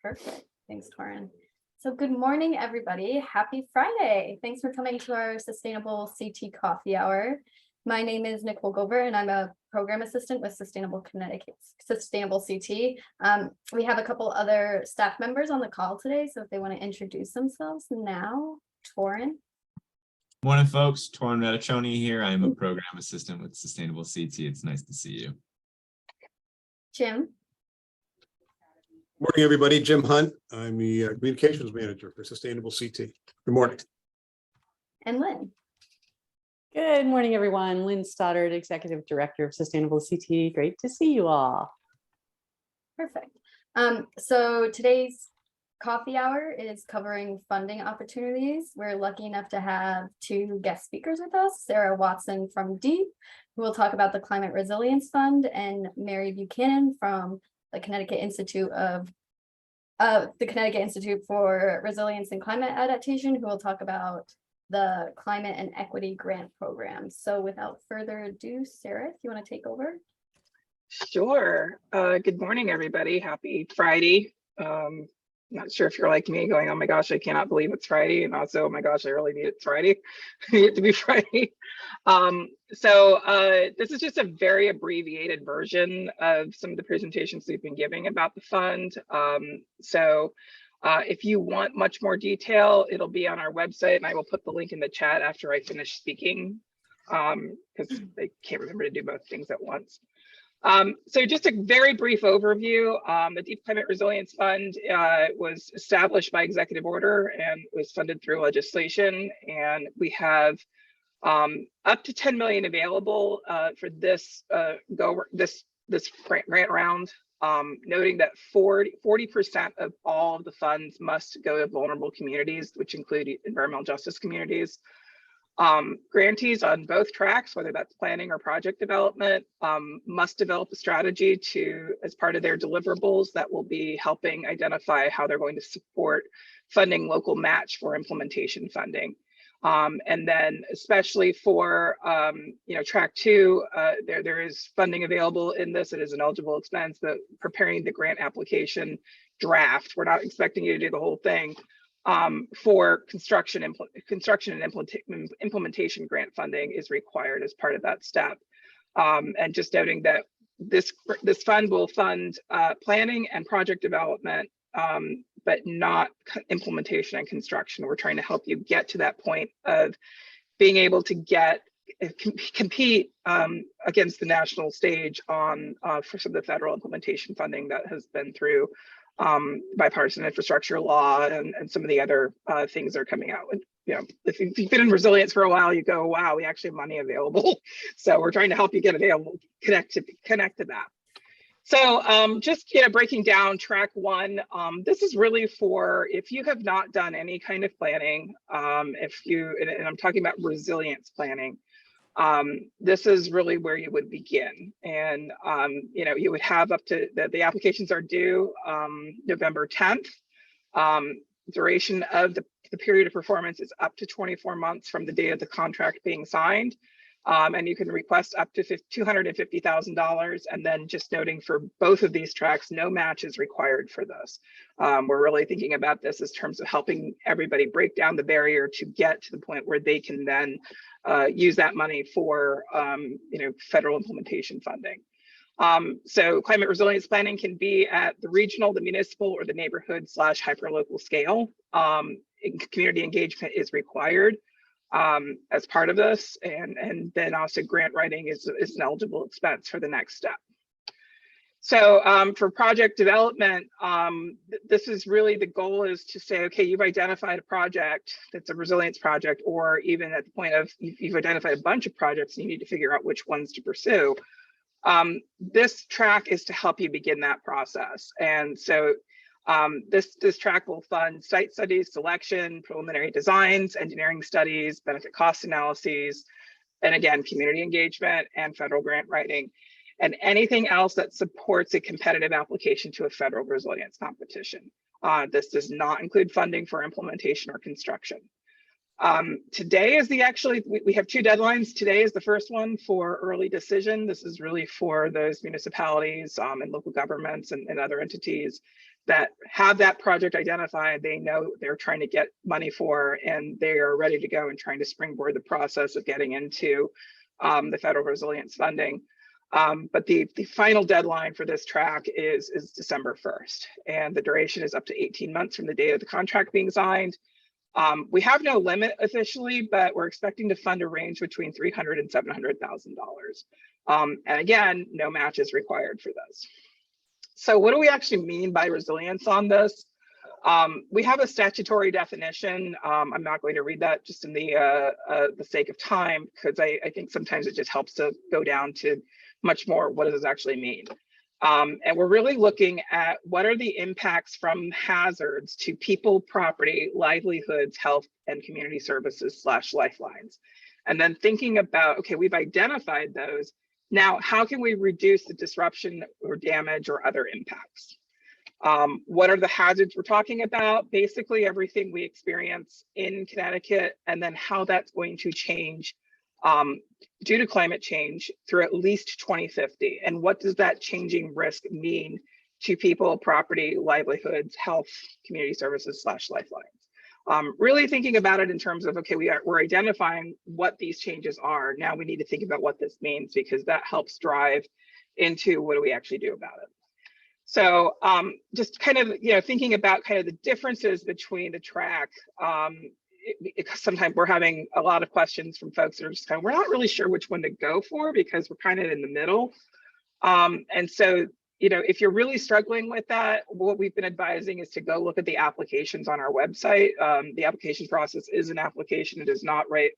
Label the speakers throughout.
Speaker 1: Perfect. Thanks, Torin. So good morning, everybody. Happy Friday. Thanks for coming to our Sustainable CT Coffee Hour. My name is Nicole Gover, and I'm a program assistant with Sustainable CT. We have a couple other staff members on the call today, so if they want to introduce themselves now, Torin.
Speaker 2: Morning, folks. Torin Radiccioni here. I'm a program assistant with Sustainable CT. It's nice to see you.
Speaker 1: Jim.
Speaker 3: Morning, everybody. Jim Hunt. I'm the communications manager for Sustainable CT. Good morning.
Speaker 1: And Lynn.
Speaker 4: Good morning, everyone. Lynn Stoddard, Executive Director of Sustainable CT. Great to see you all.
Speaker 1: Perfect. So today's coffee hour is covering funding opportunities. We're lucky enough to have two guest speakers with us, Sarah Watson from DEEP, who will talk about the Climate Resilience Fund, and Mary Buchanan from the Connecticut Institute for Resilience and Climate Adaptation, who will talk about the Climate and Equity Grant Program. So without further ado, Sarah, if you want to take over.
Speaker 5: Sure. Good morning, everybody. Happy Friday. Not sure if you're like me going, oh my gosh, I cannot believe it's Friday. And also, oh my gosh, I really need it's Friday. I need it to be Friday. This is just a very abbreviated version of some of the presentations we've been giving about the fund. If you want much more detail, it'll be on our website, and I will put the link in the chat after I finish speaking, because I can't remember to do both things at once. So just a very brief overview. The DEEP Climate Resilience Fund was established by executive order and was funded through legislation. And we have up to 10 million available for this grant round, noting that 40% of all of the funds must go to vulnerable communities, which include environmental justice communities. Grantees on both tracks, whether that's planning or project development, must develop a strategy as part of their deliverables that will be helping identify how they're going to support funding local match for implementation funding. And then especially for track 2, there is funding available in this. It is an eligible expense, but preparing the grant application draft. We're not expecting you to do the whole thing. For construction and implementation grant funding is required as part of that step. And just noting that this fund will fund planning and project development, but not implementation and construction. We're trying to help you get to that point of being able to compete against the national stage on for some of the federal implementation funding that has been through bipartisan infrastructure law and some of the other things that are coming out. If you've been in resilience for a while, you go, wow, we actually have money available. So we're trying to help you get available, connect to that. So just breaking down track 1, this is really for if you have not done any kind of planning, and I'm talking about resilience planning. This is really where you would begin, and you would have up to the applications are due November 10th. Duration of the period of performance is up to 24 months from the date of the contract being signed, and you can request up to $250,000. And then just noting for both of these tracks, no match is required for this. We're really thinking about this as terms of helping everybody break down the barrier to get to the point where they can then use that money for federal implementation funding. So climate resilience planning can be at the regional, the municipal, or the neighborhood / hyperlocal scale. Community engagement is required as part of this, and then also grant writing is an eligible expense for the next step. So for project development, this is really the goal is to say, okay, you've identified a project that's a resilience project, or even at the point of you've identified a bunch of projects and you need to figure out which ones to pursue. This track is to help you begin that process. And so this track will fund site studies, selection, preliminary designs, engineering studies, benefit cost analyses, and again, community engagement and federal grant writing, and anything else that supports a competitive application to a federal resilience competition. This does not include funding for implementation or construction. Today is we have two deadlines. Today is the first one for early decision. This is really for those municipalities and local governments and other entities that have that project identified. They know they're trying to get money for, and they are ready to go and trying to springboard the process of getting into the federal resilience funding. But the final deadline for this track is December 1st, and the duration is up to 18 months from the date of the contract being signed. We have no limit officially, but we're expecting to fund a range between $300,000 and $700,000. And again, no match is required for this. So what do we actually mean by resilience on this? We have a statutory definition. I'm not going to read that just in the sake of time, because I think sometimes it just helps to go down to much more what does this actually mean. And we're really looking at what are the impacts from hazards to people, property, livelihoods, health, and community services / lifelines. And then thinking about, okay, we've identified those. Now, how can we reduce the disruption or damage or other impacts? What are the hazards we're talking about? Basically everything we experience in Connecticut, and then how that's going to change due to climate change through at least 2050. And what does that changing risk mean to people, property, livelihoods, health, community services / lifelines? Really thinking about it in terms of, okay, we're identifying what these changes are. Now we need to think about what this means, because that helps drive into what do we actually do about it. So just kind of, thinking about kind of the differences between the track. Sometimes we're having a lot of questions from folks that are just kind of, we're not really sure which one to go for, because we're kind of in the middle. And so, if you're really struggling with that, what we've been advising is to go look at the applications on our website. The application process is an application. It is not a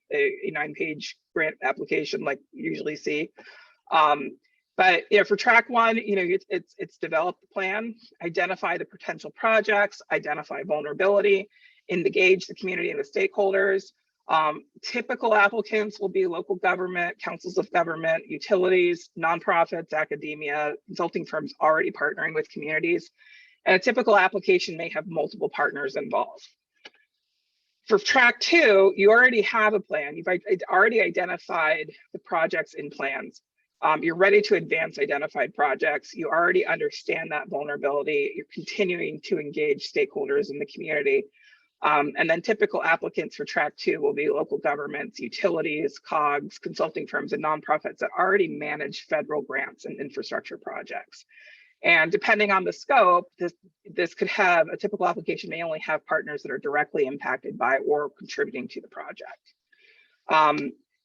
Speaker 5: 9-page grant application like you usually see. But for track one, it's develop the plan, identify the potential projects, identify vulnerability, engage the community and the stakeholders. Typical applicants will be local government, councils of government, utilities, nonprofits, academia, consulting firms already partnering with communities. And a typical application may have multiple partners involved. For track two, you already have a plan. You've already identified the projects in plans. You're ready to advance identified projects. You already understand that vulnerability. You're continuing to engage stakeholders in the community. And then typical applicants for track two will be local governments, utilities, COGs, consulting firms, and nonprofits that already manage federal grants and infrastructure projects. And depending on the scope, this could have, a typical application may only have partners that are directly impacted by or contributing to the project.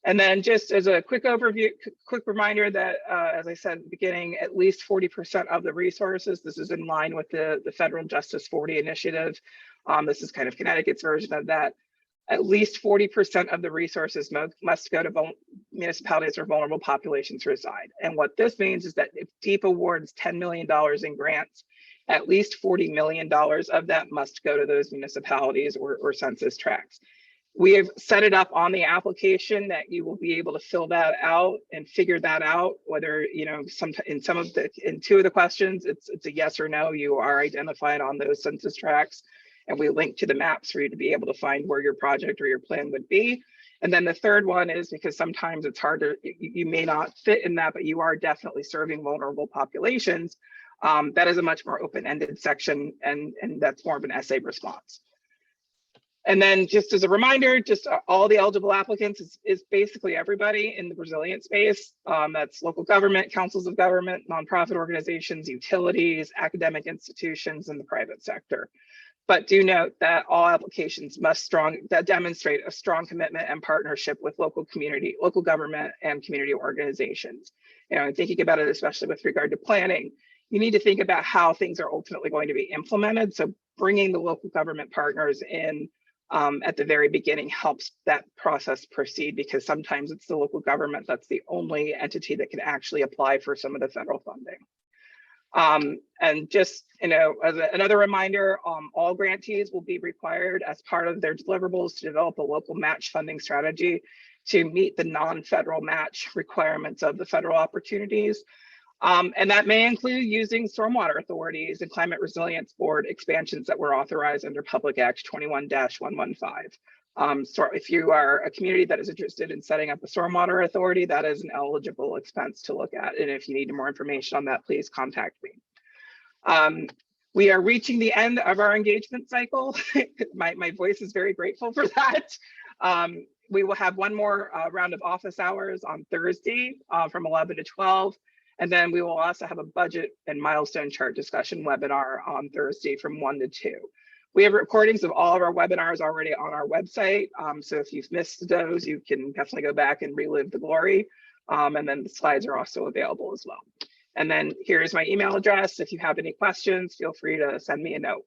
Speaker 5: And then just as a quick overview, quick reminder that, as I said at the beginning, at least 40% of the resources, this is in line with the Federal Justice 40 initiative. This is kind of Connecticut's version of that. At least 40% of the resources must go to municipalities where vulnerable populations reside. And what this means is that if DEEP awards $10 million in grants, at least $40 million of that must go to those municipalities or census tracts. We have set it up on the application that you will be able to fill that out and figure that out, whether, in two of the questions, it's a yes or no, you are identified on those census tracts. And we link to the maps for you to be able to find where your project or your plan would be. And then the third one is, because sometimes it's hard to, you may not fit in that, but you are definitely serving vulnerable populations. That is a much more open-ended section, and that's more of an essay response. And then just as a reminder, just all the eligible applicants is basically everybody in the resilient space. That's local government, councils of government, nonprofit organizations, utilities, academic institutions, and the private sector. But do note that all applications must demonstrate a strong commitment and partnership with local government and community organizations. And thinking about it, especially with regard to planning, you need to think about how things are ultimately going to be implemented. So bringing the local government partners in at the very beginning helps that process proceed, because sometimes it's the local government that's the only entity that can actually apply for some of the federal funding. And just, as another reminder, all grantees will be required as part of their deliverables to develop a local match funding strategy to meet the non-federal match requirements of the federal opportunities. And that may include using stormwater authorities and climate resilience board expansions that were authorized under Public Act 21-115. So if you are a community that is interested in setting up a stormwater authority, that is an eligible expense to look at. And if you need more information on that, please contact me. We are reaching the end of our engagement cycle. My voice is very grateful for that. We will have one more round of office hours on Thursday from 11 to 12. And then we will also have a budget and milestone chart discussion webinar on Thursday from 1 to 2. We have recordings of all of our webinars already on our website. So if you've missed those, you can definitely go back and relive the glory. And then the slides are also available as well. And then here's my email address. If you have any questions, feel free to send me a note.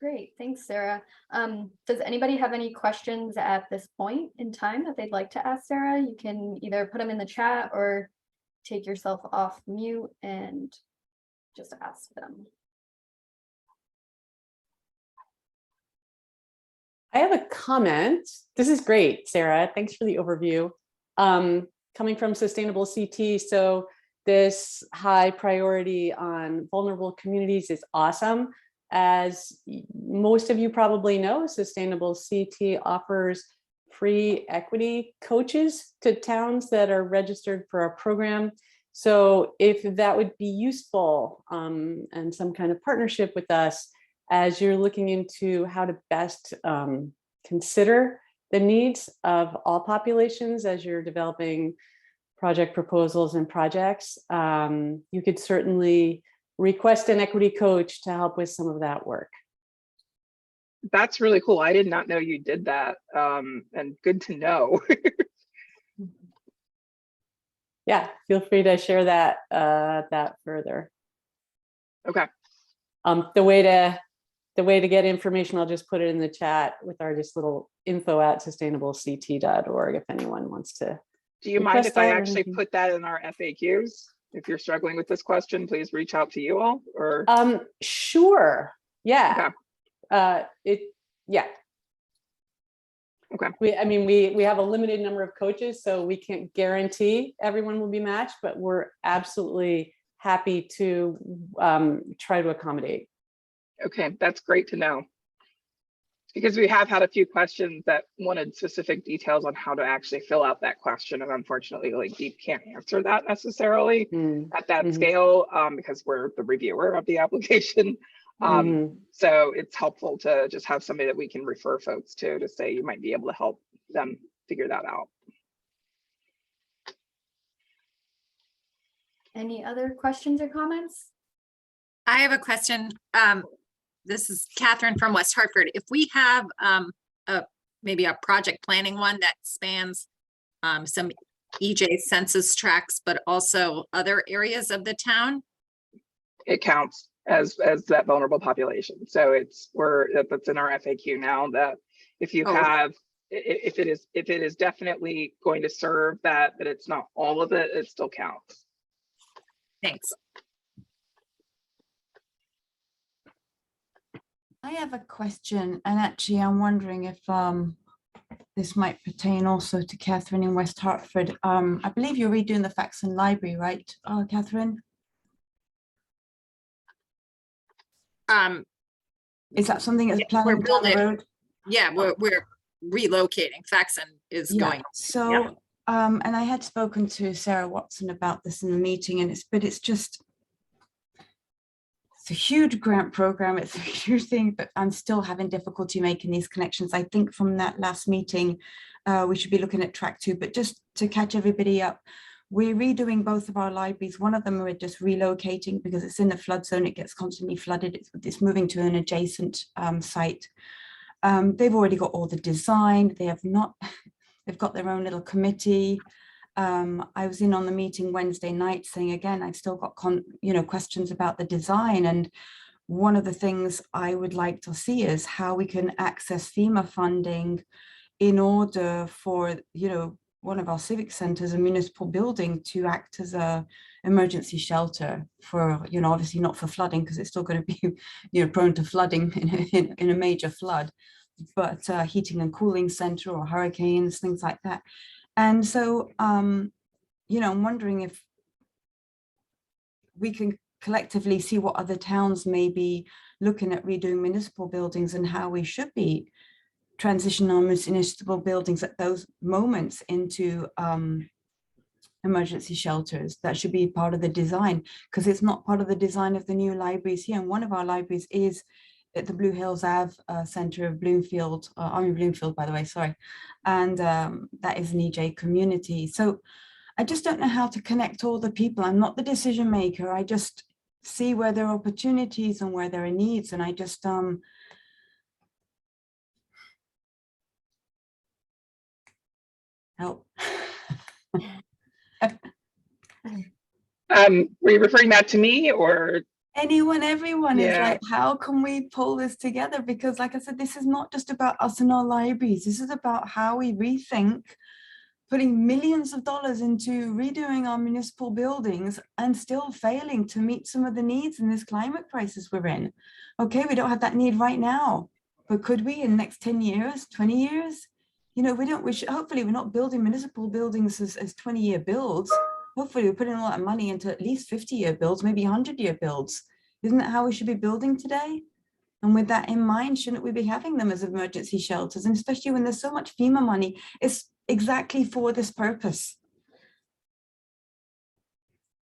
Speaker 1: Great, thanks, Sarah. Does anybody have any questions at this point in time that they'd like to ask Sarah? You can either put them in the chat or take yourself off mute and just ask them.
Speaker 4: I have a comment. This is great, Sarah. Thanks for the overview. Coming from Sustainable CT, so this high priority on vulnerable communities is awesome. As most of you probably know, Sustainable CT offers free equity coaches to towns that are registered for our program. So if that would be useful and some kind of partnership with us, as you're looking into how to best consider the needs of all populations as you're developing project proposals and projects, you could certainly request an equity coach to help with some of that work.
Speaker 5: That's really cool. I did not know you did that, and good to know.
Speaker 4: Yeah, feel free to share that that further.
Speaker 5: Okay.
Speaker 4: The way to get information, I'll just put it in the chat with our just little info@sustainablect.org if anyone wants to.
Speaker 5: Do you mind if I actually put that in our FAQs? If you're struggling with this question, please reach out to you all, or
Speaker 4: sure. Yeah.
Speaker 5: Okay.
Speaker 4: Yeah.
Speaker 5: Okay.
Speaker 4: We have a limited number of coaches, so we can't guarantee everyone will be matched, but we're absolutely happy to try to accommodate.
Speaker 5: Okay, that's great to know. Because we have had a few questions that wanted specific details on how to actually fill out that question. And unfortunately, like Deep can't answer that necessarily at that scale because we're the reviewer of the application. So it's helpful to just have somebody that we can refer folks to say you might be able to help them figure that out.
Speaker 1: Any other questions or comments?
Speaker 6: I have a question. This is Catherine from West Hartford. If we have maybe a project planning one that spans some EJ census tracts, but also other areas of the town,
Speaker 5: it counts as that vulnerable population. So that's in our FAQ now, that if you have, if it is definitely going to serve that, but it's not all of it, it still counts.
Speaker 6: Thanks.
Speaker 7: I have a question, and actually I'm wondering if this might pertain also to Catherine in West Hartford. I believe you're redoing the Faxon Library, right, Catherine? Is that something that's planned down the road?
Speaker 6: Yeah, we're relocating. Faxon is going.
Speaker 7: So, and I had spoken to Sarah Watson about this in the meeting, and it's a huge grant program. It's a huge thing, but I'm still having difficulty making these connections. I think from that last meeting, we should be looking at track 2, but just to catch everybody up, we're redoing both of our libraries. One of them we're just relocating because it's in the flood zone. It gets constantly flooded. It's moving to an adjacent site. They've already got all the design. They have not, they've got their own little committee. I was in on the meeting Wednesday night saying, again, I've still got questions about the design. And one of the things I would like to see is how we can access FEMA funding in order for, one of our civic centers, a municipal building, to act as a emergency shelter for, obviously not for flooding, because it's still going to be, prone to flooding in a major flood, but heating and cooling center or hurricanes, things like that. And so, I'm wondering if we can collectively see what other towns may be looking at redoing municipal buildings and how we should be transitioning our municipal buildings at those moments into emergency shelters. That should be part of the design, because it's not part of the design of the new libraries here. And one of our libraries is at the Blue Hills Ave Center of Bloomfield, I'm in Bloomfield, by the way, sorry. And that is an EJ community. So I just don't know how to connect all the people. I'm not the decision maker. I just see where there are opportunities and where there are needs. And I just, help.
Speaker 5: Were you referring that to me or?
Speaker 7: Anyone, everyone is
Speaker 5: Yeah.
Speaker 7: like, how can we pull this together? Because like I said, this is not just about us and our libraries. This is about how we rethink putting millions of dollars into redoing our municipal buildings and still failing to meet some of the needs in this climate crisis we're in. Okay, we don't have that need right now, but could we in the next 10 years, 20 years? You know, hopefully we're not building municipal buildings as 20-year builds. Hopefully we're putting a lot of money into at least 50-year builds, maybe 100-year builds. Isn't that how we should be building today? And with that in mind, shouldn't we be having them as emergency shelters? And especially when there's so much FEMA money, it's exactly for this purpose.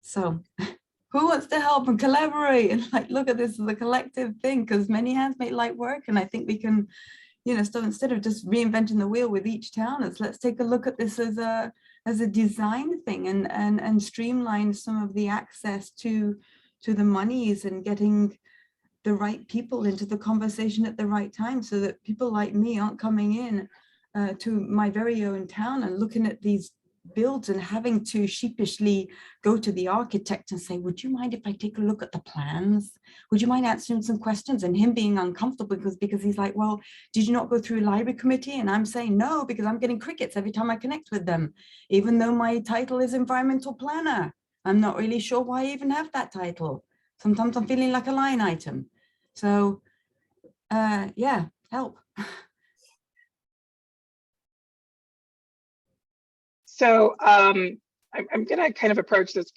Speaker 7: So who wants to help and collaborate and like look at this as a collective thing? Because many hands make light work. And I think we can, you know, so instead of just reinventing the wheel with each town, let's take a look at this as a design thing and streamline some of the access to the monies and getting the right people into the conversation at the right time, so that people like me aren't coming in to my very own town and looking at these builds and having to sheepishly go to the architect and say, would you mind if I take a look at the plans? Would you mind answering some questions? And him being uncomfortable because he's like, well, did you not go through a library committee? And I'm saying no, because I'm getting crickets every time I connect with them. Even though my title is environmental planner, I'm not really sure why I even have that title. Sometimes I'm feeling like a line item. So yeah, help.
Speaker 5: So I'm going to kind of approach this.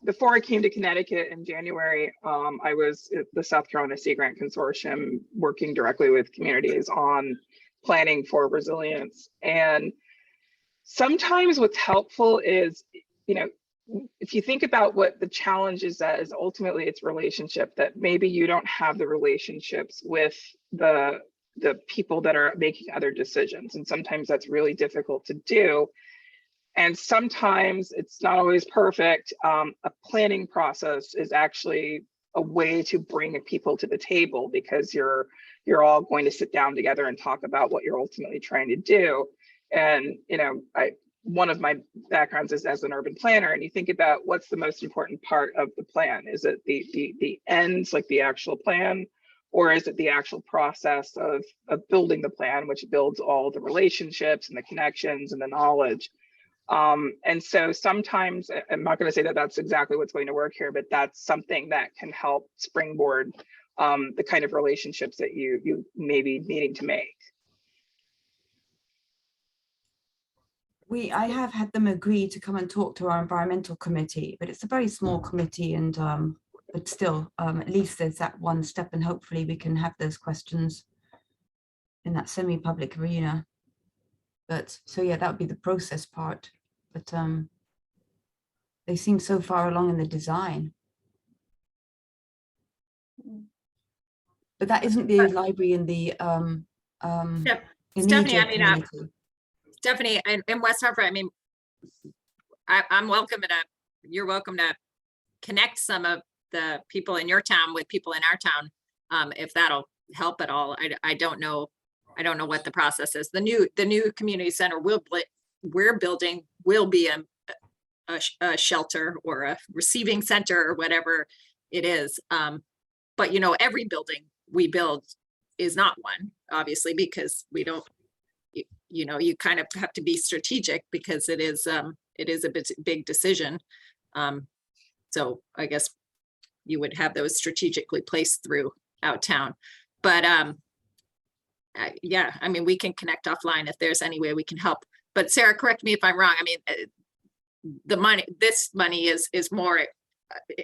Speaker 5: Before I came to Connecticut in January, I was at the South Carolina Sea Grant Consortium working directly with communities on planning for resilience. And sometimes what's helpful is, you know, if you think about what the challenge is, ultimately it's relationship, that maybe you don't have the relationships with the people that are making other decisions. And sometimes that's really difficult to do. And sometimes it's not always perfect. A planning process is actually a way to bring people to the table, because you're all going to sit down together and talk about what you're ultimately trying to do. And, you know, one of my backgrounds is as an urban planner, and you think about what's the most important part of the plan. Is it the ends, like the actual plan, or is it the actual process of building the plan, which builds all the relationships and the connections and the knowledge? And so sometimes, I'm not going to say that that's exactly what's going to work here, but that's something that can help springboard the kind of relationships that you may be needing to make.
Speaker 7: I have had them agree to come and talk to our environmental committee, but it's a very small committee, and but still, at least there's that one step, and hopefully we can have those questions in that semi-public arena. But so yeah, that would be the process part. But they seem so far along in the design. But that isn't the library in the
Speaker 6: Stephanie, I mean,
Speaker 7: community.
Speaker 6: Stephanie, in West Hartford, I mean, I'm welcome to, you're welcome to connect some of the people in your town with people in our town, if that'll help at all. I don't know what the process is. The new community center we're building will be a shelter or a receiving center or whatever it is. But you know, every building we build is not one, obviously, because we don't, you know, you kind of have to be strategic, because it is a big decision. So I guess you would have those strategically placed throughout town. But yeah, I mean, we can connect offline if there's any way we can help. But Sarah, correct me if I'm wrong. I mean, this money is more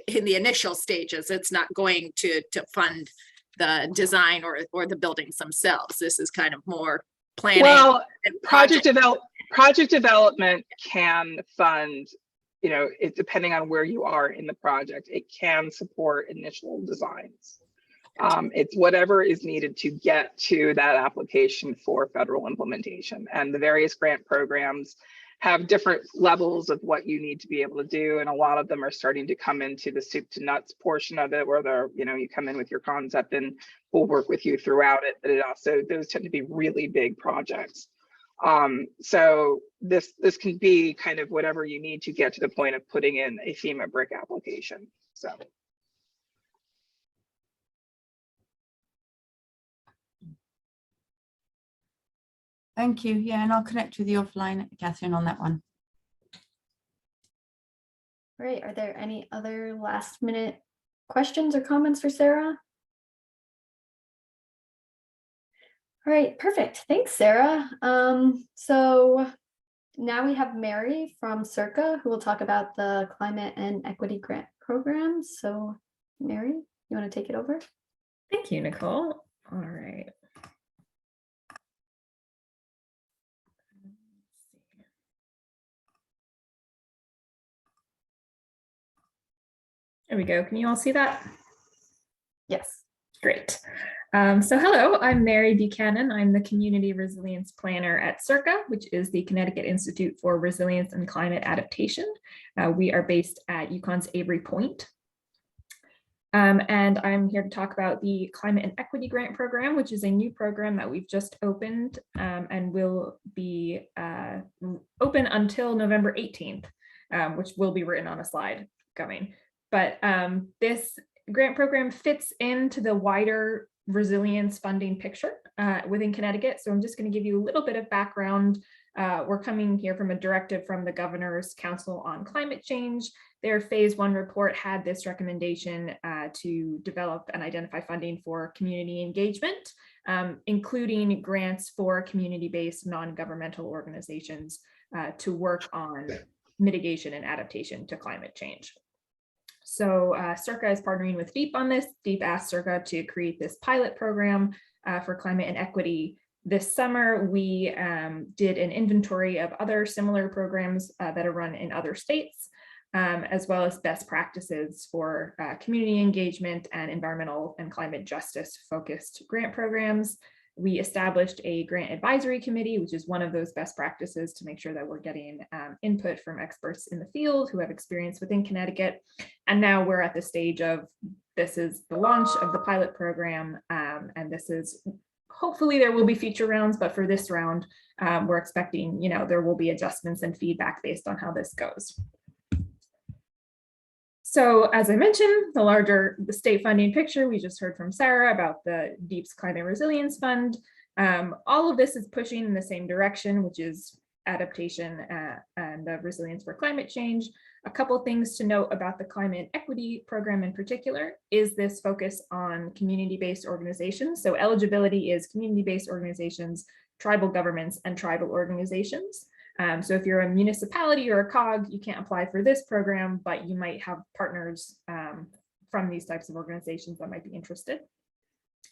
Speaker 6: in the initial stages. It's not going to fund the design or the buildings themselves. This is kind of more planning.
Speaker 5: Well,
Speaker 6: and
Speaker 5: project development can fund, you know, it depending on where you are in the project, it can support initial designs. It's whatever is needed to get to that application for federal implementation, and the various grant programs have different levels of what you need to be able to do. And a lot of them are starting to come into the soup to nuts portion of it, where they're, you know, you come in with your concept and we'll work with you throughout it. But it also, those tend to be really big projects. So this can be kind of whatever you need to get to the point of putting in a FEMA brick application. So.
Speaker 7: Thank you. Yeah, and I'll connect with you offline, Catherine, on that one.
Speaker 1: Great. Are there any other last minute questions or comments for Sarah? All right, perfect. Thanks, Sarah. So now we have Mary from CIRCA who will talk about the Climate and Equity Grant Program. So Mary, you want to take it over?
Speaker 8: Thank you, Nicole. All right. There we go. Can you all see that?
Speaker 1: Yes.
Speaker 8: Great. So hello, I'm Mary Buchanan. I'm the Community Resilience Planner at CIRCA, which is the Connecticut Institute for Resilience and Climate Adaptation. We are based at UConn's Avery Point. And I'm here to talk about the Climate and Equity Grant Program, which is a new program that we've just opened and will be open until November 18th, which will be written on a slide coming. But this grant program fits into the wider resilience funding picture within Connecticut. So I'm just going to give you a little bit of background. We're coming here from a directive from the Governor's Council on Climate Change. Their phase 1 report had this recommendation to develop and identify funding for community engagement, including grants for community-based non-governmental organizations to work on mitigation and adaptation to climate change. So CIRCA is partnering with DEEP on this. DEEP asked CIRCA to create this pilot program for climate and equity. This summer, we did an inventory of other similar programs that are run in other states, as well as best practices for community engagement and environmental and climate justice focused grant programs. We established a grant advisory committee, which is one of those best practices to make sure that we're getting input from experts in the field who have experience within Connecticut. And now we're at the stage of, this is the launch of the pilot program. And this is, hopefully there will be future rounds, but for this round, we're expecting, you know, there will be adjustments and feedback based on how this goes. So as I mentioned, the state funding picture, we just heard from Sarah about the DEEP's Climate Resilience Fund. All of this is pushing in the same direction, which is adaptation and resilience for climate change. A couple of things to note about the Climate Equity Program in particular is this focus on community-based organizations. So eligibility is community-based organizations, tribal governments, and tribal organizations. So if you're a municipality or a COG, you can't apply for this program, but you might have partners from these types of organizations that might be interested.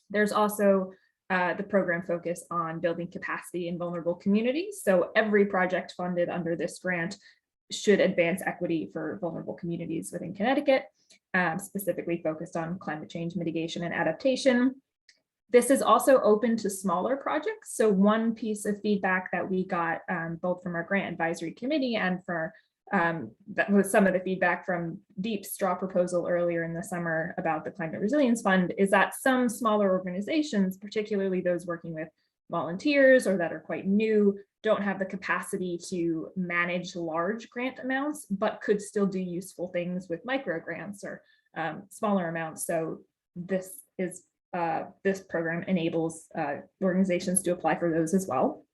Speaker 8: There's also the program focus on building capacity in vulnerable communities. So every project funded under this grant should advance equity for vulnerable communities within Connecticut, specifically focused on climate change mitigation and adaptation. This is also open to smaller projects. So one piece of feedback that we got both from our grant advisory committee and for that was some of the feedback from DEEP's straw proposal earlier in the summer about the Climate Resilience Fund is that some smaller organizations, particularly those working with volunteers or that are quite new, don't have the capacity to manage large grant amounts, but could still do useful things with micro grants or smaller amounts. So this program enables organizations to apply for those as well.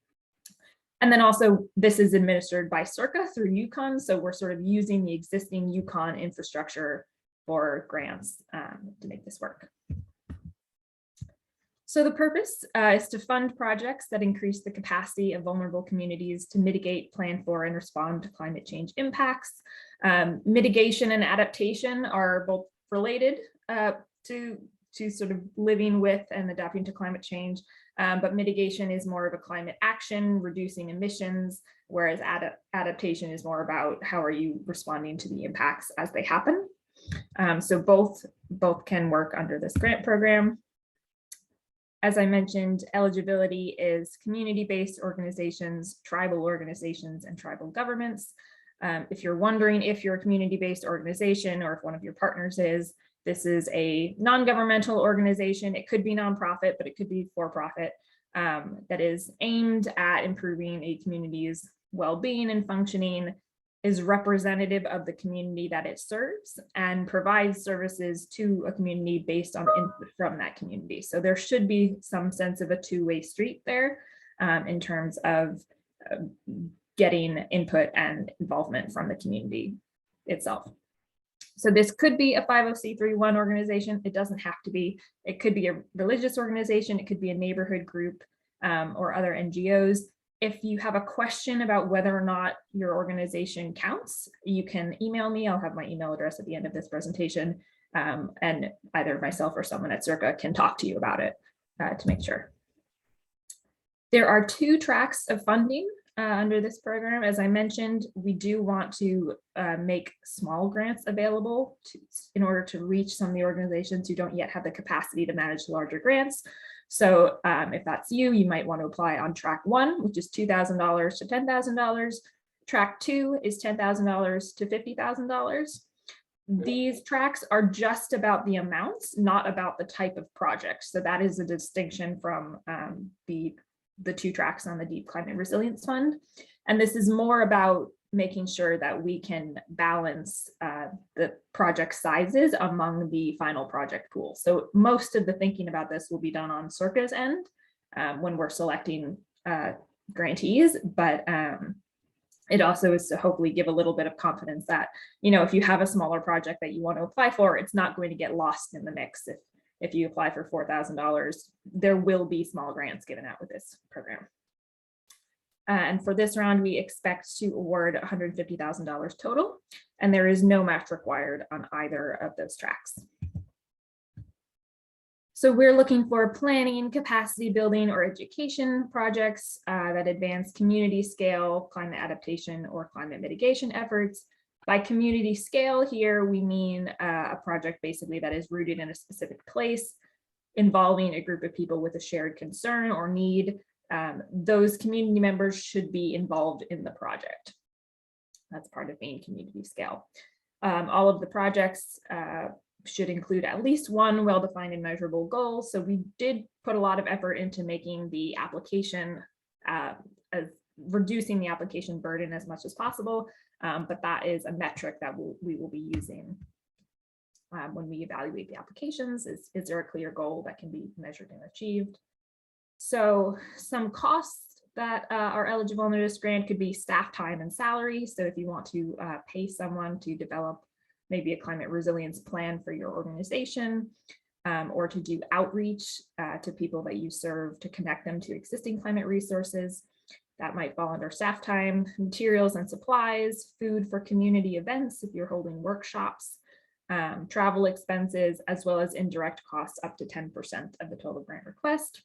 Speaker 8: And then also this is administered by CIRCA through UConn. So we're sort of using the existing UConn infrastructure for grants to make this work. So the purpose is to fund projects that increase the capacity of vulnerable communities to mitigate, plan for, and respond to climate change impacts. Mitigation and adaptation are both related to sort of living with and adapting to climate change, but mitigation is more of a climate action, reducing emissions, whereas adaptation is more about how are you responding to the impacts as they happen. So both can work under this grant program. As I mentioned, eligibility is community-based organizations, tribal organizations, and tribal governments. If you're wondering if you're a community-based organization or if one of your partners is, this is a non-governmental organization. It could be nonprofit, but it could be for-profit that is aimed at improving a community's well-being and functioning, is representative of the community that it serves, and provides services to a community based on input from that community. So there should be some sense of a two-way street there in terms of getting input and involvement from the community itself. So this could be a 501(c)(3) organization. It doesn't have to be. It could be a religious organization. It could be a neighborhood group or other NGOs. If you have a question about whether or not your organization counts, you can email me. I'll have my email address at the end of this presentation, and either myself or someone at CIRCA can talk to you about it to make sure. There are 2 tracks of funding under this program. As I mentioned, we do want to make small grants available in order to reach some of the organizations who don't yet have the capacity to manage larger grants. So if that's you, you might want to apply on track 1, which is $2,000 to $10,000. Track 2 is $10,000 to $50,000. These tracks are just about the amounts, not about the type of project. So that is a distinction from the 2 tracks on the Deep Climate Resilience Fund. And this is more about making sure that we can balance the project sizes among the final project pool. So most of the thinking about this will be done on CIRCA's end when we're selecting grantees, but it also is to hopefully give a little bit of confidence that, you know, if you have a smaller project that you want to apply for, it's not going to get lost in the mix. If you apply for $4,000, there will be small grants given out with this program. And for this round, we expect to award $150,000 total, and there is no match required on either of those tracks. So we're looking for planning, capacity building, or education projects that advance community scale climate adaptation or climate mitigation efforts. By community scale here, we mean a project basically that is rooted in a specific place, involving a group of people with a shared concern or need. Those community members should be involved in the project. That's part of being community scale. All of the projects should include at least one well-defined and measurable goal. So we did put a lot of effort into making the application, reducing the application burden as much as possible. But that is a metric that we will be using when we evaluate the applications. Is there a clear goal that can be measured and achieved? So some costs that are eligible under this grant could be staff time and salary. So if you want to pay someone to develop maybe a climate resilience plan for your organization, or to do outreach to people that you serve to connect them to existing climate resources, that might fall under staff time, materials and supplies, food for community events if you're holding workshops, travel expenses, as well as indirect costs up to 10% of the total grant request.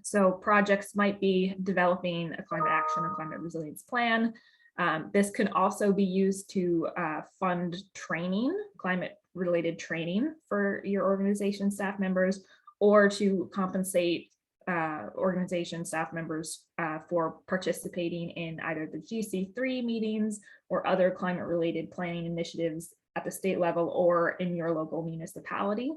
Speaker 8: So projects might be developing a climate action or climate resilience plan. This can also be used to fund training, climate related training for your organization staff members, or to compensate organization staff members for participating in either the GC3 meetings or other climate related planning initiatives at the state level or in your local municipality.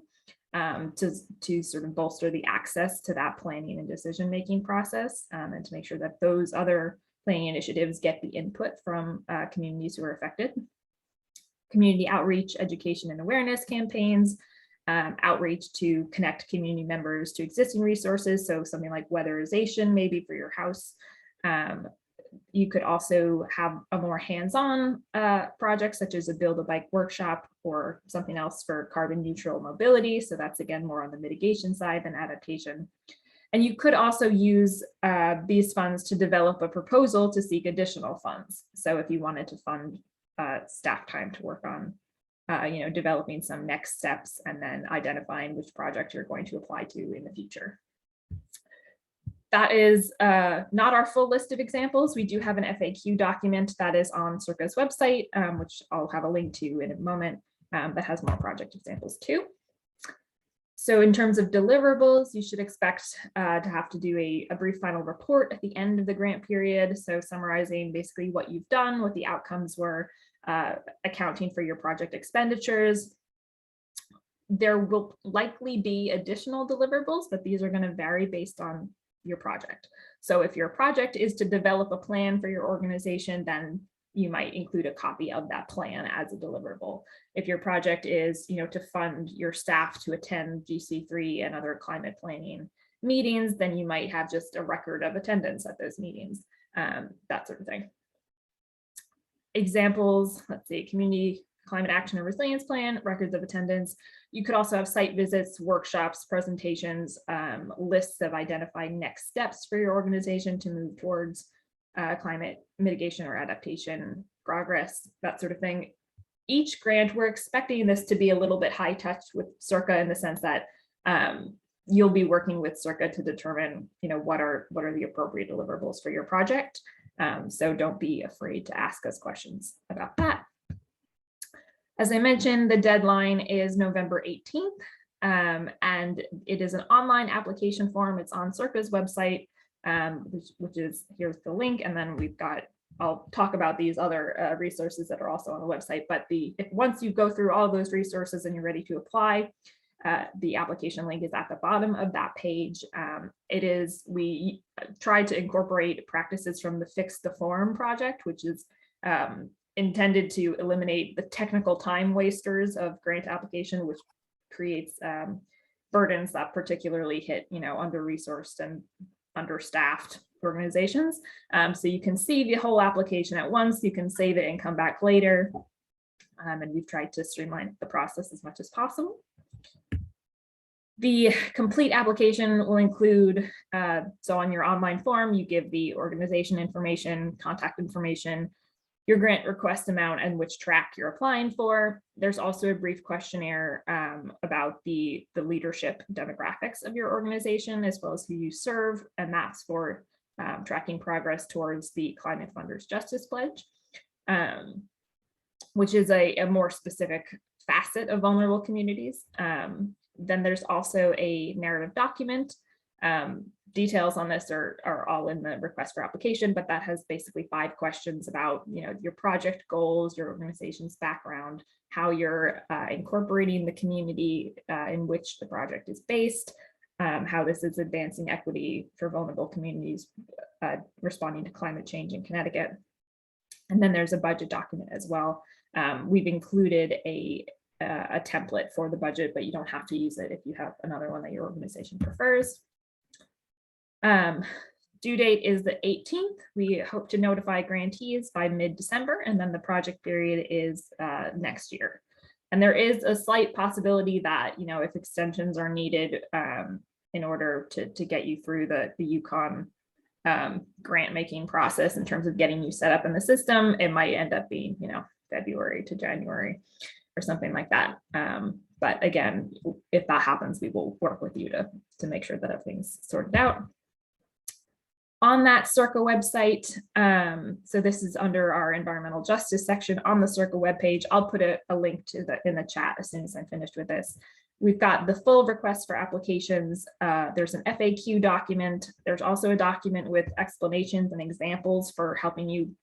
Speaker 8: To sort of bolster the access to that planning and decision-making process, and to make sure that those other planning initiatives get the input from communities who are affected. Community outreach, education and awareness campaigns, outreach to connect community members to existing resources. So something like weatherization, maybe for your house, You could also have a more hands-on project, such as a build a bike workshop or something else for carbon neutral mobility. So that's again more on the mitigation side than adaptation. And you could also use these funds to develop a proposal to seek additional funds. So if you wanted to fund staff time to work on developing some next steps and then identifying which project you're going to apply to in the future. That is not our full list of examples. We do have an FAQ document that is on CIRCA's website, which I'll have a link to in a moment, that has more project examples too. So in terms of deliverables, you should expect to have to do a brief final report at the end of the grant period. So summarizing basically what you've done, what the outcomes were, accounting for your project expenditures. There will likely be additional deliverables, but these are going to vary based on your project. So if your project is to develop a plan for your organization, then you might include a copy of that plan as a deliverable. If your project is, to fund your staff to attend GC3 and other climate planning meetings, then you might have just a record of attendance at those meetings, that sort of thing. Examples, let's see, community climate action and resilience plan, records of attendance. You could also have site visits, workshops, presentations, lists of identifying next steps for your organization to move towards climate mitigation or adaptation progress, that sort of thing. Each grant, we're expecting this to be a little bit high touch with CIRCA in the sense that you'll be working with CIRCA to determine, what are the appropriate deliverables for your project. So don't be afraid to ask us questions about that. As I mentioned, the deadline is November 18th, and it is an online application form. It's on CIRCA's website, which is, here's the link, and then I'll talk about these other resources that are also on the website, but once you go through all of those resources and you're ready to apply, the application link is at the bottom of that page. We tried to incorporate practices from the Fix the Form project, which is intended to eliminate the technical time wasters of grant application, which creates burdens that particularly hit, under-resourced and understaffed organizations. So you can see the whole application at once, you can save it and come back later. And we've tried to streamline the process as much as possible. The complete application will include, so on your online form, you give the organization information, contact information, your grant request amount, and which track you're applying for. There's also a brief questionnaire about the leadership demographics of your organization, as well as who you serve, and that's for tracking progress towards the Climate Funders Justice Pledge, which is a more specific facet of vulnerable communities. Then there's also a narrative document. Details on this are all in the request for application, but that has basically 5 questions about your project goals, your organization's background, how you're incorporating the community in which the project is based, how this is advancing equity for vulnerable communities responding to climate change in Connecticut. And then there's a budget document as well. We've included a template for the budget, but you don't have to use it if you have another one that your organization prefers. Due date is the 18th. We hope to notify grantees by mid-December, and then the project period is next year. And there is a slight possibility that, if extensions are needed in order to get you through the UConn grant making process in terms of getting you set up in the system, it might end up being, February to January or something like that. But again, if that happens, we will work with you to make sure that everything's sorted out. On that CIRCA website, so this is under our environmental justice section on the CIRCA webpage. I'll put a link to in the chat as soon as I'm finished with this. We've got the full request for applications. There's an FAQ document. There's also a document with explanations and examples for helping you,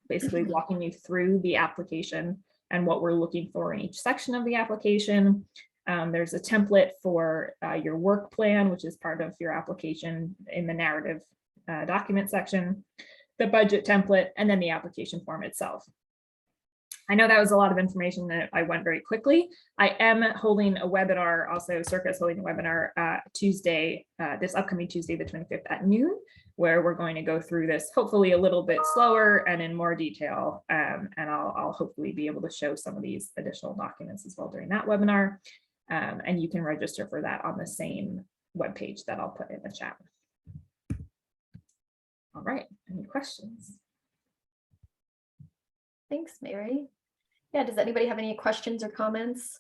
Speaker 8: basically walking you through the application and what we're looking for in each section of the application. There's a template for your work plan, which is part of your application in the narrative document section, the budget template, and then the application form itself. I know that was a lot of information that I went very quickly. I am holding a webinar, also CIRCA is holding a webinar Tuesday, this upcoming Tuesday, the 25th at noon, where we're going to go through this hopefully a little bit slower and in more detail. And I'll hopefully be able to show some of these additional documents as well during that webinar. And you can register for that on the same webpage that I'll put in the chat. All right, any questions?
Speaker 1: Thanks, Mary. Yeah, does anybody have any questions or comments?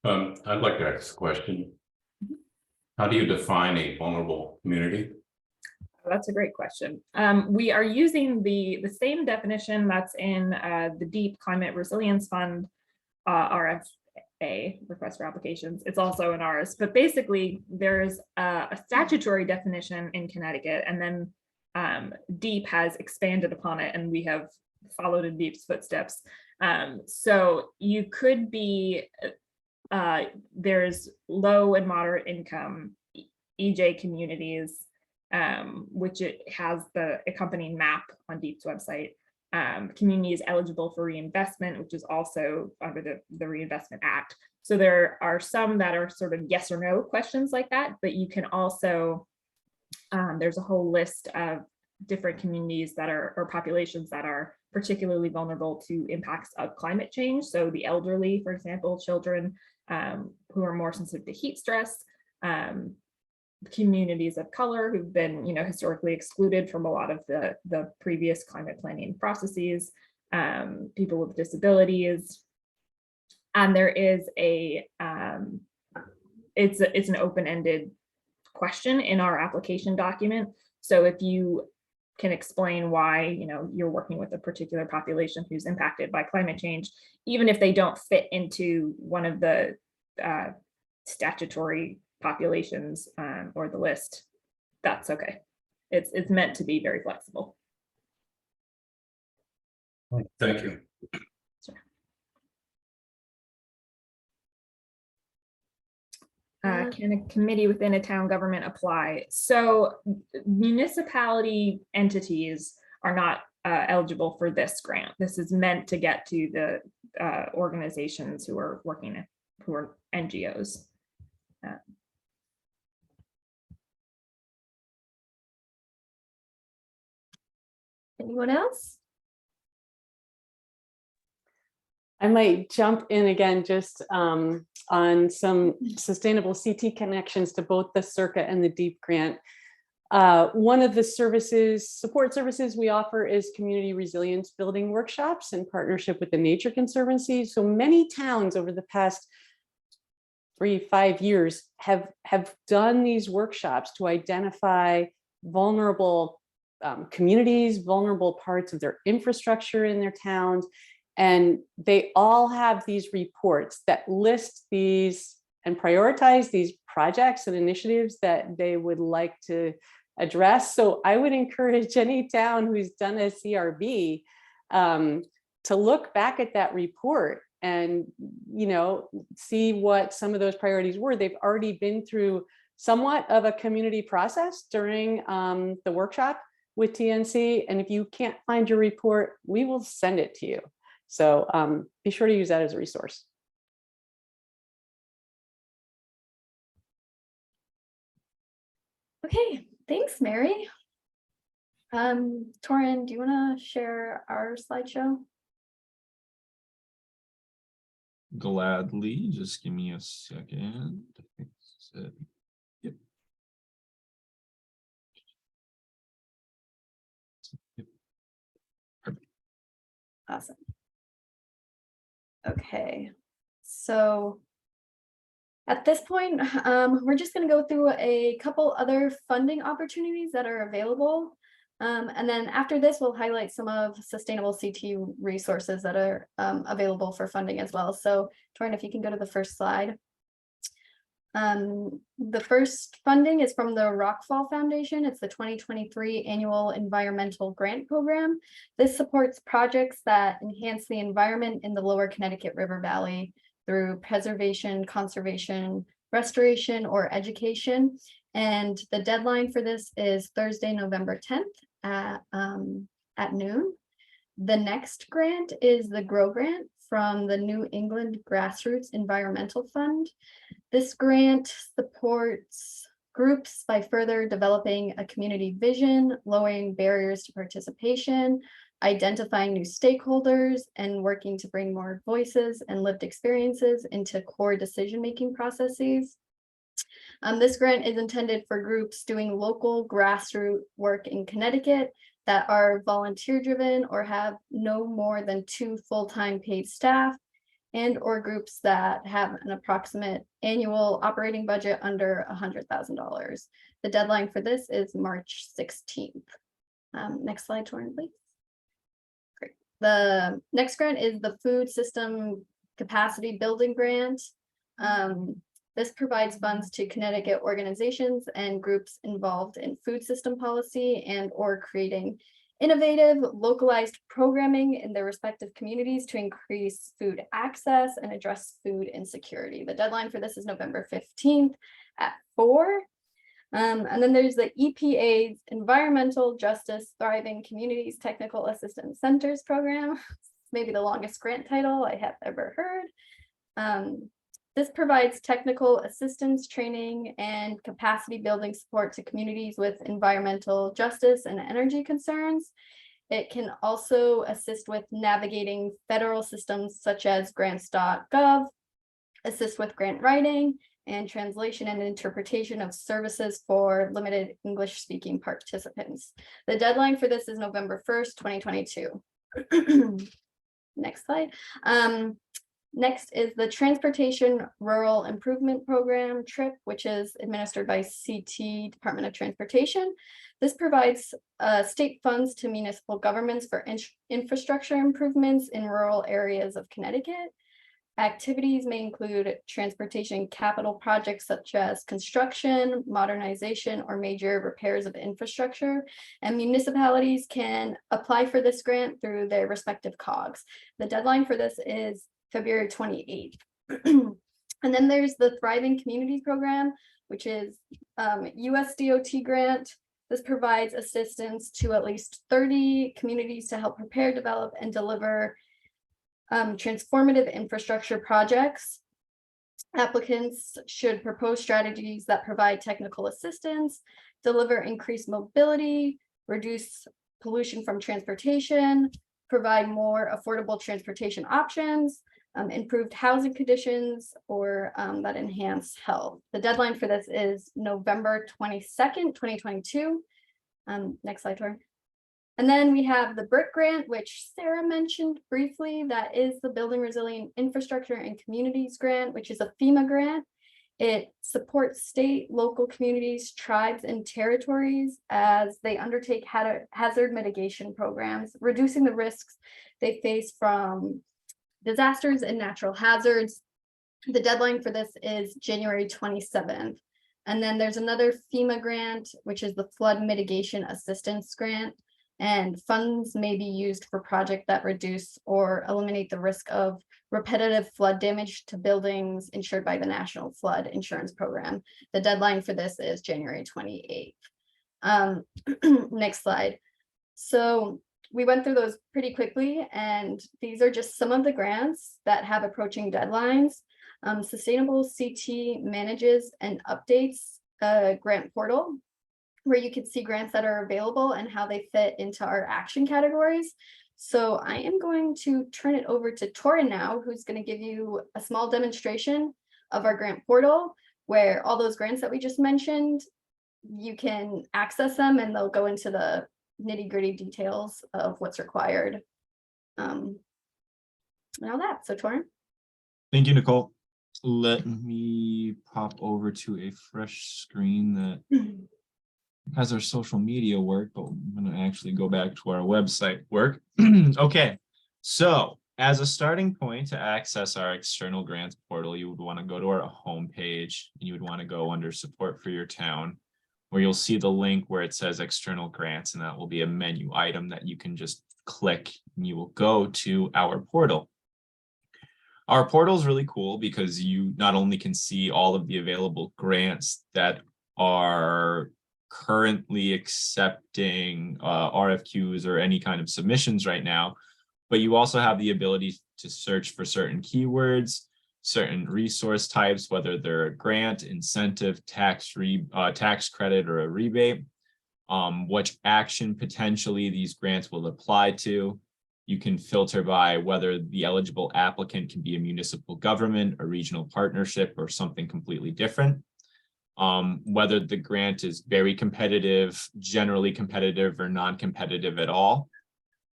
Speaker 9: I'd like to ask a question. How do you define a vulnerable community?
Speaker 8: That's a great question. We are using the same definition that's in the Deep Climate Resilience Fund, RFA, request for applications. It's also in ours, but basically there's a statutory definition in Connecticut, and then Deep has expanded upon it, and we have followed in Deep's footsteps. So you could be, there's low and moderate income EJ communities, which it has the accompanying map on Deep's website. Communities eligible for reinvestment, which is also under the Reinvestment Act. So there are some that are sort of yes or no questions like that, but you can also, there's a whole list of different communities that are, or populations that are particularly vulnerable to impacts of climate change. So the elderly, for example, children who are more sensitive to heat stress, communities of color who've been, historically excluded from a lot of the previous climate planning processes, people with disabilities. And there is a, it's an open-ended question in our application document. So if you can explain why, you're working with a particular population who's impacted by climate change, even if they don't fit into one of the statutory populations or the list, that's okay. It's meant to be very flexible.
Speaker 9: Thank you.
Speaker 8: Sure. Can a committee within a town government apply? So municipality entities are not eligible for this grant. This is meant to get to the organizations who are working, who are NGOs.
Speaker 1: Anyone else?
Speaker 4: I might jump in again just on some sustainable CT connections to both the CIRCA and the DEEP grant. One of the support services we offer is community resilience building workshops in partnership with the Nature Conservancy. So many towns over the past 3-5 years have done these workshops to identify vulnerable communities, vulnerable parts of their infrastructure in their towns. And they all have these reports that list these and prioritize these projects and initiatives that they would like to address. So I would encourage any town who's done a CRB to look back at that report and, see what some of those priorities were. They've already been through somewhat of a community process during the workshop with TNC. And if you can't find your report, we will send it to you. So be sure to use that as a resource.
Speaker 1: Okay, thanks, Mary. Torin, do you want to share our slideshow?
Speaker 2: Gladly, just give me a second. Yep.
Speaker 1: Awesome. Okay, so at this point, we're just going to go through a couple other funding opportunities that are available. And then after this, we'll highlight some of sustainable CT resources that are available for funding as well. So Torin, if you can go to the first slide. The first funding is from the Rockfall Foundation. It's the 2023 Annual Environmental Grant Program. This supports projects that enhance the environment in the Lower Connecticut River Valley through preservation, conservation, restoration, or education. And the deadline for this is Thursday, November 10th at at noon. The next grant is the GROW grant from the New England Grassroots Environmental Fund. This grant supports groups by further developing a community vision, lowering barriers to participation, identifying new stakeholders, and working to bring more voices and lived experiences into core decision-making processes. This grant is intended for groups doing local grassroots work in Connecticut that are volunteer-driven or have no more than 2 full-time paid staff, and or groups that have an approximate annual operating budget under $100,000. The deadline for this is March 16th. Next slide, Torrin, please. Great. The next grant is the Food System Capacity Building Grant. This provides funds to Connecticut organizations and groups involved in food system policy and or creating innovative, localized programming in their respective communities to increase food access and address food insecurity. The deadline for this is November 15th at 4. And then there's the EPA's Environmental Justice Thriving Communities Technical Assistance Centers program. Maybe the longest grant title I have ever heard. This provides technical assistance training and capacity building support to communities with environmental justice and energy concerns. It can also assist with navigating federal systems such as grants.gov, assist with grant writing and translation and interpretation of services for limited English speaking participants. The deadline for this is November 1st, 2022. Next slide. Next is the Transportation Rural Improvement Program, TRIP, which is administered by CT Department of Transportation. This provides state funds to municipal governments for infrastructure improvements in rural areas of Connecticut. Activities may include transportation capital projects such as construction, modernization, or major repairs of infrastructure, and municipalities can apply for this grant through their respective COGs. The deadline for this is February 28th. And then there's the Thriving Communities Program, which is US DOT grant. This provides assistance to at least 30 communities to help prepare, develop, and deliver transformative infrastructure projects. Applicants should propose strategies that provide technical assistance, deliver increased mobility, reduce pollution from transportation, provide more affordable transportation options, improved housing conditions, or that enhance health. The deadline for this is November 22nd, 2022. Next slide, Tor. And then we have the BRIC grant, which Sarah mentioned briefly. That is the Building Resilient Infrastructure and Communities grant, which is a FEMA grant. It supports state, local communities, tribes, and territories as they undertake hazard mitigation programs, reducing the risks they face from disasters and natural hazards. The deadline for this is January 27th. And then there's another FEMA grant, which is the Flood Mitigation Assistance Grant. And funds may be used for projects that reduce or eliminate the risk of repetitive flood damage to buildings insured by the National Flood Insurance Program. The deadline for this is January 28th. Next slide. So we went through those pretty quickly, and these are just some of the grants that have approaching deadlines. Sustainable CT manages and updates a grant portal where you can see grants that are available and how they fit into our action categories. So I am going to turn it over to Torrin now, who's going to give you a small demonstration of our grant portal, where all those grants that we just mentioned, you can access them and they'll go into the nitty-gritty details of what's required. And all that. So Torrin.
Speaker 2: Thank you, Nicole. Let me pop over to a fresh screen that has our social media work, but I'm going to actually go back to our website work. Okay, so as a starting point to access our external grants portal, you would want to go to our homepage and you would want to go under support for your town, where you'll see the link where it says external grants, and that will be a menu item that you can just click and you will go to our portal. Our portal is really cool because you not only can see all of the available grants that are currently accepting RFQs or any kind of submissions right now, but you also have the ability to search for certain keywords, certain resource types, whether they're a grant, incentive, tax credit, or a rebate, which action potentially these grants will apply to. You can filter by whether the eligible applicant can be a municipal government, a regional partnership, or something completely different. Whether the grant is very competitive, generally competitive, or non-competitive at all.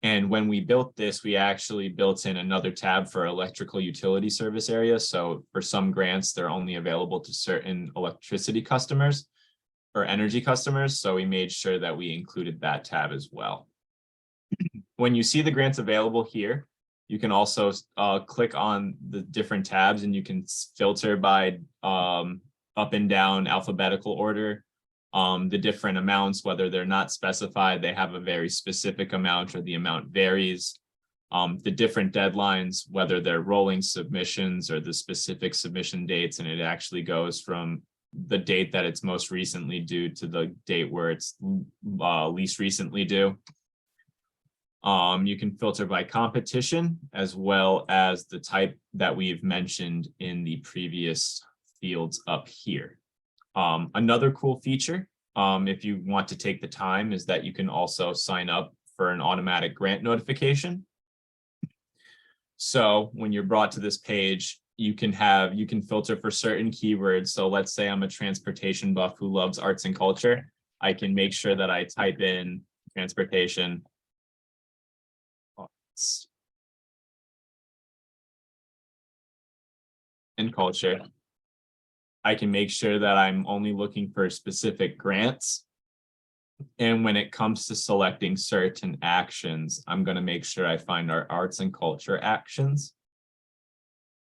Speaker 2: And when we built this, we actually built in another tab for electrical utility service area. So for some grants, they're only available to certain electricity customers or energy customers. So we made sure that we included that tab as well. When you see the grants available here, you can also click on the different tabs and you can filter by up and down alphabetical order. The different amounts, whether they're not specified, they have a very specific amount or the amount varies. The different deadlines, whether they're rolling submissions or the specific submission dates, and it actually goes from the date that it's most recently due to the date where it's least recently due. You can filter by competition as well as the type that we've mentioned in the previous fields up here. Another cool feature, if you want to take the time, is that you can also sign up for an automatic grant notification. So when you're brought to this page, you can filter for certain keywords. So let's say I'm a transportation buff who loves arts and culture. I can make sure that I type in transportation, arts, and culture. I can make sure that I'm only looking for specific grants. And when it comes to selecting certain actions, I'm going to make sure I find our arts and culture actions.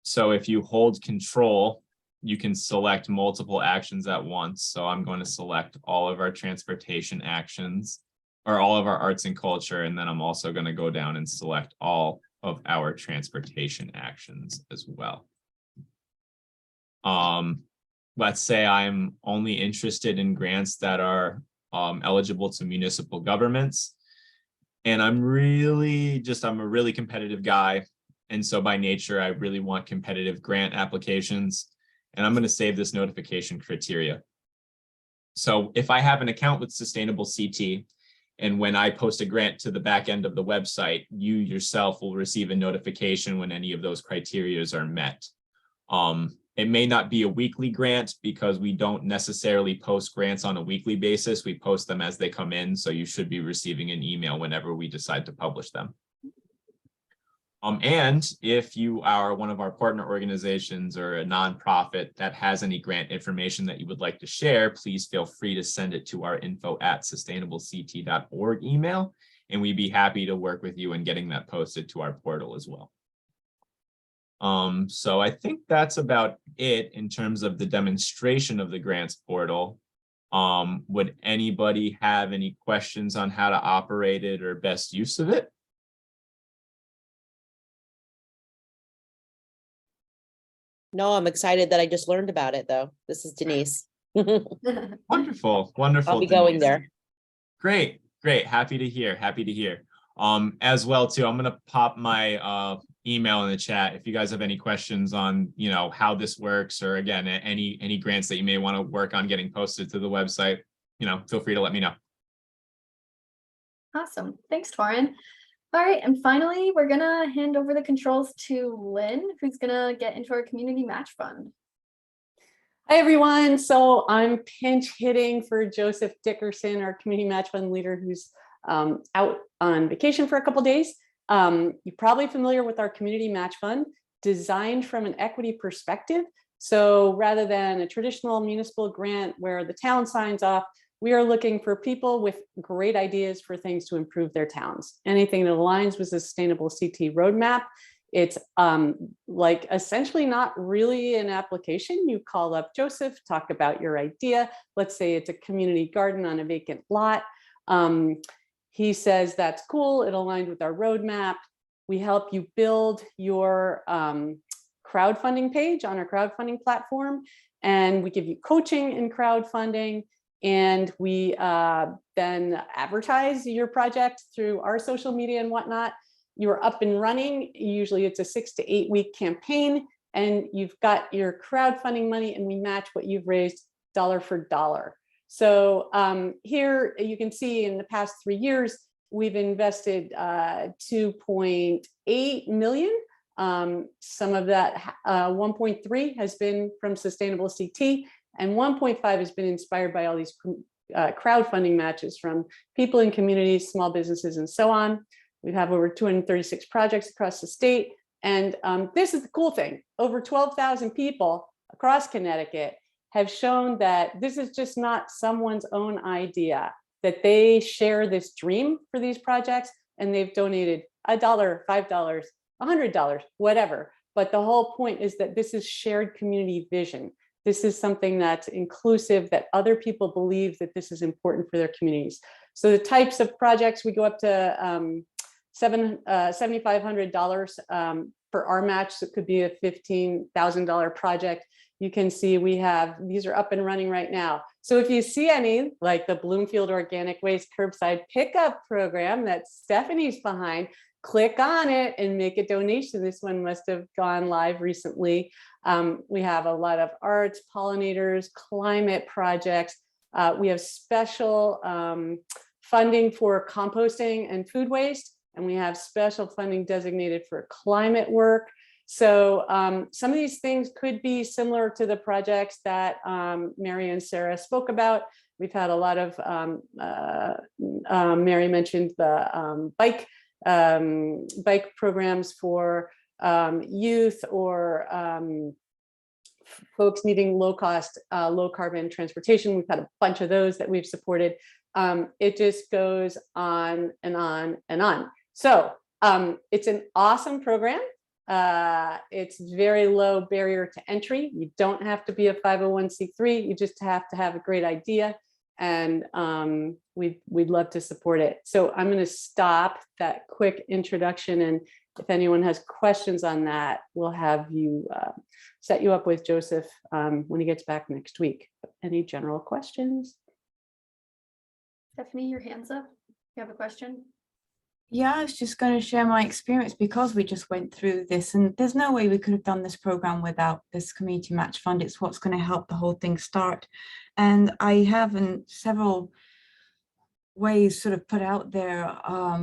Speaker 2: So if you hold control, you can select multiple actions at once. So I'm going to select all of our transportation actions or all of our arts and culture. And then I'm also going to go down and select all of our transportation actions as well. Let's say I'm only interested in grants that are eligible to municipal governments. And I'm a really competitive guy. And so by nature, I really want competitive grant applications. And I'm going to save this notification criteria. So if I have an account with Sustainable CT, and when I post a grant to the back end of the website, you yourself will receive a notification when any of those criteria are met. It may not be a weekly grant because we don't necessarily post grants on a weekly basis. We post them as they come in. So you should be receiving an email whenever we decide to publish them. And if you are one of our partner organizations or a nonprofit that has any grant information that you would like to share, please feel free to send it to our info@sustainablect.org email, and we'd be happy to work with you in getting that posted to our portal as well. So I think that's about it in terms of the demonstration of the grants portal. Would anybody have any questions on how to operate it or best use of it?
Speaker 10: No, I'm excited that I just learned about it, though. This is Denise.
Speaker 2: Wonderful, wonderful.
Speaker 10: I'll be going
Speaker 2: Denise.
Speaker 10: there.
Speaker 2: Great, great. Happy to hear. Happy to hear. As well, too, I'm going to pop my email in the chat if you guys have any questions on, how this works, or again, any grants that you may want to work on getting posted to the website. Feel free to let me know.
Speaker 1: Awesome. Thanks, Torin. All right, and finally, we're gonna hand over the controls to Lynn, who's gonna get into our community match fund.
Speaker 4: Hi, everyone. So I'm pinch hitting for Joseph Dickerson, our community match fund leader, who's out on vacation for a couple days. You're probably familiar with our community match fund, designed from an equity perspective. So rather than a traditional municipal grant where the town signs off, we are looking for people with great ideas for things to improve their towns. Anything that aligns with the Sustainable CT roadmap. It's like essentially not really an application. You call up Joseph, talk about your idea. Let's say it's a community garden on a vacant lot. He says, that's cool, it aligned with our roadmap. We help you build your crowdfunding page on our crowdfunding platform. And we give you coaching in crowdfunding. And we then advertise your project through our social media and whatnot. You're up and running. Usually it's a 6 to 8 week campaign, and you've got your crowdfunding money, and we match what you've raised dollar for dollar. So here you can see in the past 3 years, we've invested 2.8 million. Some of that 1.3 has been from Sustainable CT, and 1.5 has been inspired by all these crowdfunding matches from people in communities, small businesses, and so on. We have over 236 projects across the state. And this is the cool thing. Over 12,000 people across Connecticut have shown that this is just not someone's own idea, that they share this dream for these projects, and they've donated $1, $5, $100, whatever. But the whole point is that this is shared community vision. This is something that's inclusive, that other people believe that this is important for their communities. So the types of projects, we go up to $7,500 for our match. It could be a $15,000 project. You can see we have, these are up and running right now. So if you see any, like the Bloomfield Organic Waste Curbside Pickup Program that Stephanie's behind, click on it and make a donation. This one must have gone live recently. We have a lot of arts, pollinators, climate projects. We have special funding for composting and food waste, and we have special funding designated for climate work. So some of these things could be similar to the projects that Mary and Sarah spoke about. We've had a lot of, Mary mentioned the bike programs for youth or folks needing low cost, low carbon transportation. We've had a bunch of those that we've supported. It just goes on and on and on. So it's an awesome program. It's very low barrier to entry. You don't have to be a 501c3. You just have to have a great idea. And we'd love to support it. So I'm going to stop that quick introduction. And if anyone has questions on that, we'll have you set you up with Joseph when he gets back next week. Any general questions?
Speaker 1: Stephanie, your hand's up. You have a question?
Speaker 7: Yeah, I was just going to share my experience because we just went through this, and there's no way we could have done this program without this community match fund. It's what's going to help the whole thing start. And I have in several ways sort of put out there,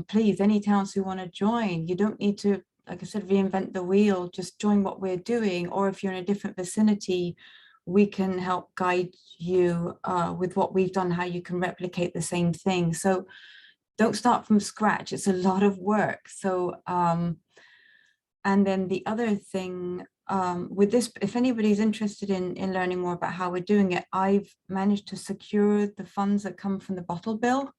Speaker 7: please, any towns who want to join, you don't need to, like I said, reinvent the wheel, just join what we're doing. Or if you're in a different vicinity, we can help guide you with what we've done, how you can replicate the same thing. So don't start from scratch. It's a lot of work. So, and then the other thing with this, if anybody's interested in learning more about how we're doing it, I've managed to secure the funds that come from the bottle bill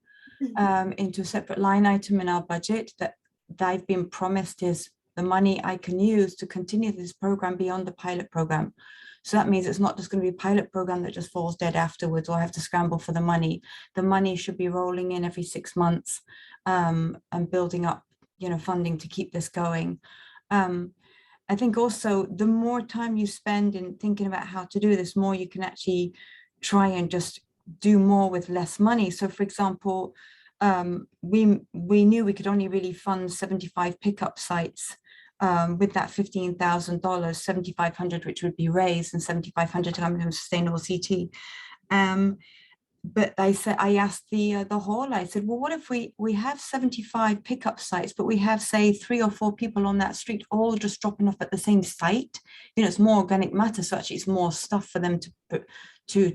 Speaker 7: into a separate line item in our budget that I've been promised is the money I can use to continue this program beyond the pilot program. So that means it's not just going to be a pilot program that just falls dead afterwards, or I have to scramble for the money. The money should be rolling in every 6 months and building up, funding to keep this going. I think also the more time you spend in thinking about how to do this, more you can actually try and just do more with less money. So for example, we knew we could only really fund 75 pickup sites. With that $15,000, 7,500 which would be raised, and 7,500 coming from Sustainable CT. But I asked the hall, I said, well, what if we have 75 pickup sites, but we have, say, 3 or 4 people on that street all just dropping off at the same site? It's more organic matter, so actually it's more stuff for them to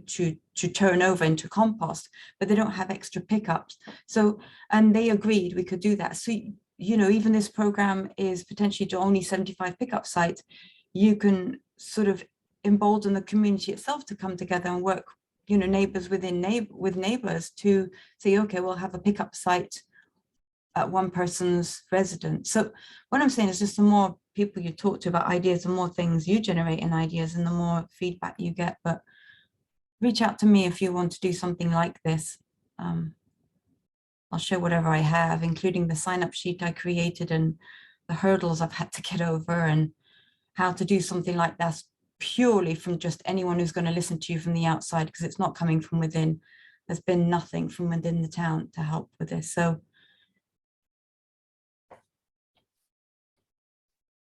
Speaker 7: turn over into compost, but they don't have extra pickups. So, and they agreed we could do that. So even this program is potentially to only 75 pickup sites. You can sort of embolden the community itself to come together and work, neighbors with neighbors to say, okay, we'll have a pickup site at one person's residence. So what I'm saying is just the more people you talk to about ideas, the more things you generate in ideas and the more feedback you get. But reach out to me if you want to do something like this. I'll share whatever I have, including the sign-up sheet I created and the hurdles I've had to get over, and how to do something like that purely from just anyone who's going to listen to you from the outside, because it's not coming from within. has been nothing from within the town to help with this. So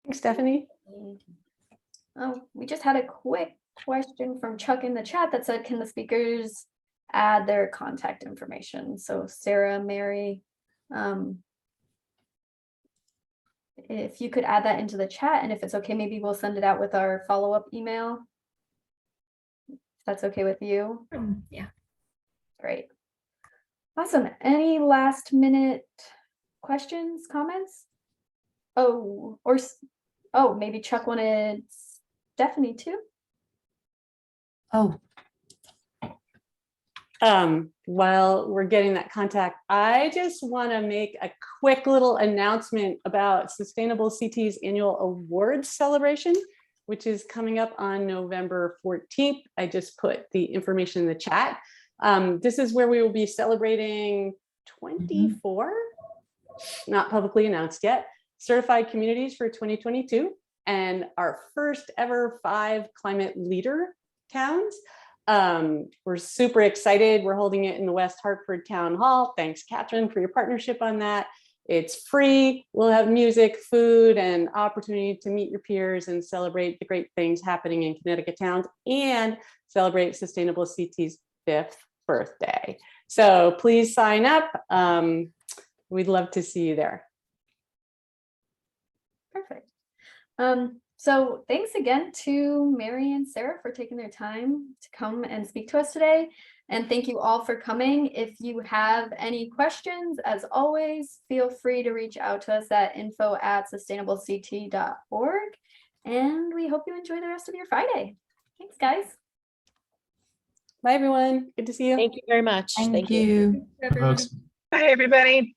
Speaker 4: Thanks, Stephanie.
Speaker 1: Oh, we just had a quick question from Chuck in the chat that said, can the speakers add their contact information? So Sarah, Mary, if you could add that into the chat, and if it's okay, maybe we'll send it out with our follow-up email. If that's okay with you.
Speaker 8: Yeah.
Speaker 1: Great. Awesome. Any last minute questions, comments? Oh, maybe Chuck wanted Stephanie too.
Speaker 7: oh,
Speaker 4: While we're getting that contact, I just want to make a quick little announcement about Sustainable CT's annual awards celebration, which is coming up on November 14th. I just put the information in the chat. This is where we will be celebrating 24, not publicly announced yet, certified communities for 2022, and our first ever 5 climate leader towns. We're super excited. We're holding it in the West Hartford Town Hall. Thanks, Catherine, for your partnership on that. It's free. We'll have music, food, and opportunity to meet your peers and celebrate the great things happening in Connecticut towns and celebrate Sustainable CT's 5th birthday. So please sign up. We'd love to see you there.
Speaker 1: Perfect. So thanks again to Mary and Sarah for taking their time to come and speak to us today. And thank you all for coming. If you have any questions, as always, feel free to reach out to us at info@sustainablect.org. And we hope you enjoy the rest of your Friday. Thanks, guys.
Speaker 4: Bye, everyone. Good to see you.
Speaker 10: Thank you very much.
Speaker 7: thank you.
Speaker 2: Folks.
Speaker 5: Bye, everybody.